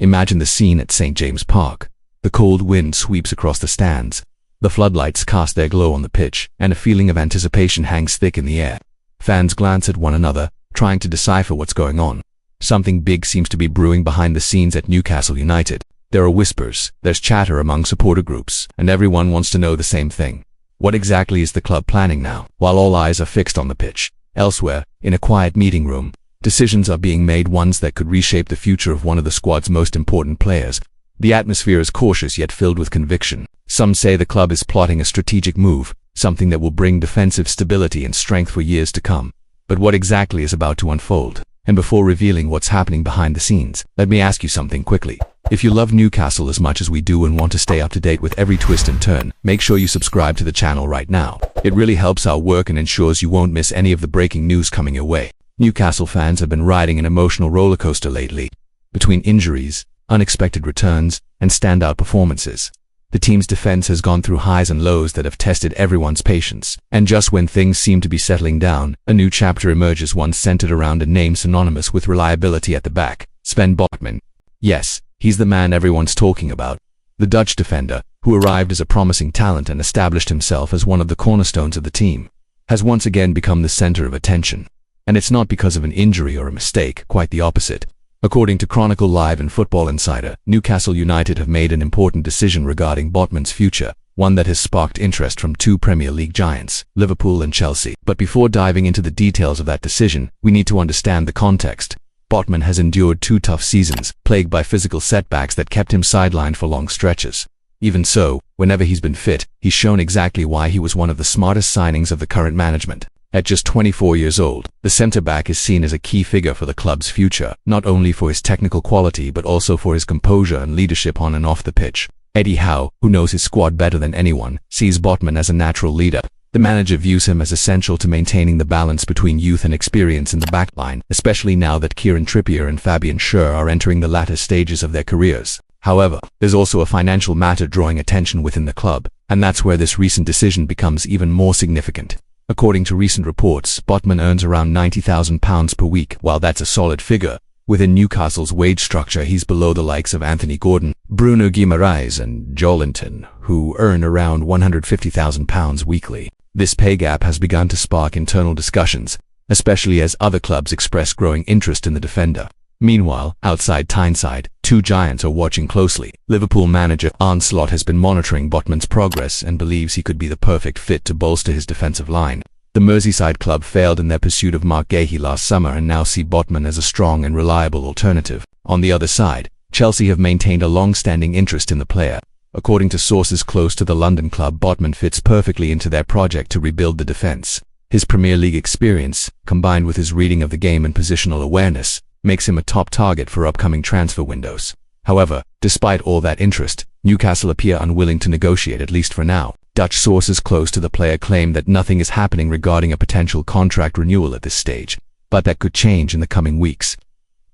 Imagine the scene at St. James Park. The cold wind sweeps across the stands. The floodlights cast their glow on the pitch, and a feeling of anticipation hangs thick in the air. Fans glance at one another, trying to decipher what's going on. Something big seems to be brewing behind the scenes at Newcastle United. There are whispers, there's chatter among supporter groups, and everyone wants to know the same thing. What exactly is the club planning now? While all eyes are fixed on the pitch, elsewhere, in a quiet meeting room, decisions are being made, ones that could reshape the future of one of the squad's most important players. The atmosphere is cautious yet filled with conviction. Some say the club is plotting a strategic move, something that will bring defensive stability and strength for years to come. But what exactly is about to unfold? And before revealing what's happening behind the scenes, let me ask you something quickly. If you love Newcastle as much as we do and want to stay up to date with every twist and turn, make sure you subscribe to the channel right now. It really helps our work and ensures you won't miss any of the breaking news coming your way. Newcastle fans have been riding an emotional roller coaster lately. Between injuries, unexpected returns, and standout performances, the team's defense has gone through highs and lows that have tested everyone's patience. And just when things seem to be settling down, a new chapter emerges, one centered around a name synonymous with reliability at the back: Sven Botman. Yes, he's the man everyone's talking about. The Dutch defender, who arrived as a promising talent and established himself as one of the cornerstones of the team, has once again become the center of attention. And it's not because of an injury or a mistake, quite the opposite. According to Chronicle Live and Football Insider, Newcastle United have made an important decision regarding Botman's future, one that has sparked interest from two Premier League giants, Liverpool and Chelsea. But before diving into the details of that decision, we need to understand the context. Botman has endured 2 tough seasons, plagued by physical setbacks that kept him sidelined for long stretches. Even so, whenever he's been fit, he's shown exactly why he was one of the smartest signings of the current management. At just 24 years old, the centre-back is seen as a key figure for the club's future, not only for his technical quality but also for his composure and leadership on and off the pitch. Eddie Howe, who knows his squad better than anyone, sees Botman as a natural leader. The manager views him as essential to maintaining the balance between youth and experience in the backline, especially now that Kieran Trippier and Fabian Schär are entering the latter stages of their careers. However, there's also a financial matter drawing attention within the club, and that's where this recent decision becomes even more significant. According to recent reports, Botman earns around £90,000 per week. While that's a solid figure, within Newcastle's wage structure he's below the likes of Anthony Gordon, Bruno Guimaraes and Joelinton, who earn around £150,000 weekly. This pay gap has begun to spark internal discussions, especially as other clubs express growing interest in the defender. Meanwhile, outside Tyneside, 2 giants are watching closely. Liverpool manager Arne Slot has been monitoring Botman's progress and believes he could be the perfect fit to bolster his defensive line. The Merseyside club failed in their pursuit of Mark Gahey last summer and now see Botman as a strong and reliable alternative. On the other side, Chelsea have maintained a long-standing interest in the player. According to sources close to the London club, Botman fits perfectly into their project to rebuild the defence. His Premier League experience, combined with his reading of the game and positional awareness, makes him a top target for upcoming transfer windows. However, despite all that interest, Newcastle appear unwilling to negotiate, at least for now. Dutch sources close to the player claim that nothing is happening regarding a potential contract renewal at this stage, but that could change in the coming weeks.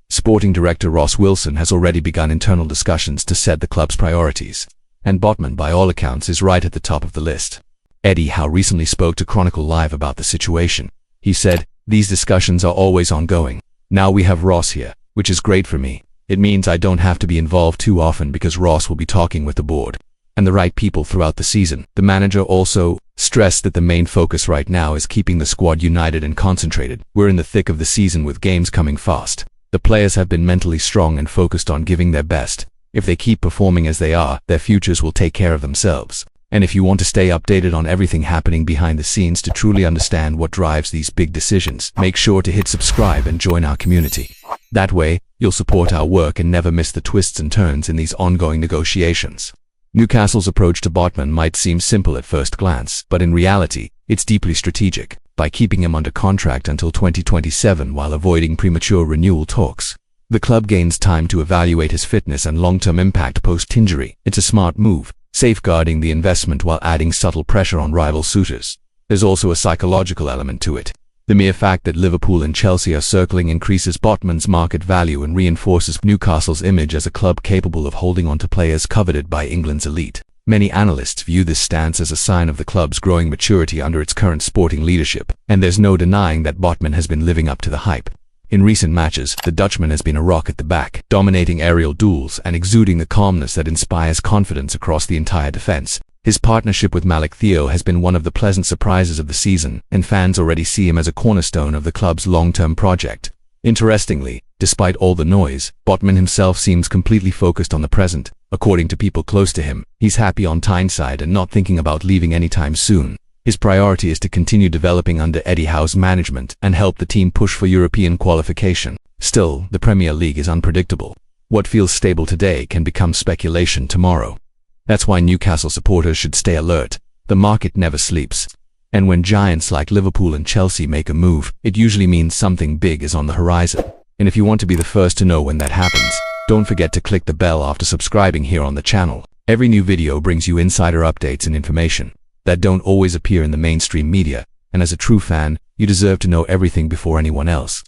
Sporting director Ross Wilson has already begun internal discussions to set the club's priorities, and Botman, by all accounts, is right at the top of the list. Eddie Howe recently spoke to Chronicle Live about the situation. He said, "These discussions are always ongoing. Now we have Ross here, which is great for me. It means I don't have to be involved too often because Ross will be talking with the board and the right people throughout the season." The manager also stressed that the main focus right now is keeping the squad united and concentrated. We're in the thick of the season with games coming fast. The players have been mentally strong and focused on giving their best. If they keep performing as they are, their futures will take care of themselves. And if you want to stay updated on everything happening behind the scenes to truly understand what drives these big decisions, make sure to hit subscribe and join our community. That way, you'll support our work and never miss the twists and turns in these ongoing negotiations. Newcastle's approach to Botman might seem simple at first glance, but in reality, it's deeply strategic. By keeping him under contract until 2027 while avoiding premature renewal talks, the club gains time to evaluate his fitness and long-term impact post-injury. It's a smart move, safeguarding the investment while adding subtle pressure on rival suitors. There's also a psychological element to it. The mere fact that Liverpool and Chelsea are circling increases Botman's market value and reinforces Newcastle's image as a club capable of holding on to players coveted by England's elite. Many analysts view this stance as a sign of the club's growing maturity under its current sporting leadership, and there's no denying that Botman has been living up to the hype. In recent matches, the Dutchman has been a rock at the back, dominating aerial duels and exuding the calmness that inspires confidence across the entire defense. His partnership with Malik Theo has been one of the pleasant surprises of the season, and fans already see him as a cornerstone of the club's long-term project. Interestingly, despite all the noise, Botman himself seems completely focused on the present. According to people close to him, he's happy on Tyneside and not thinking about leaving anytime soon. His priority is to continue developing under Eddie Howe's management and help the team push for European qualification. Still, the Premier League is unpredictable. What feels stable today can become speculation tomorrow. That's why Newcastle supporters should stay alert. The market never sleeps. And when giants like Liverpool and Chelsea make a move, it usually means something big is on the horizon. And if you want to be the first to know when that happens, don't forget to click the bell after subscribing here on the channel. Every new video brings you insider updates and information that don't always appear in the mainstream media, and as a true fan, you deserve to know everything before anyone else.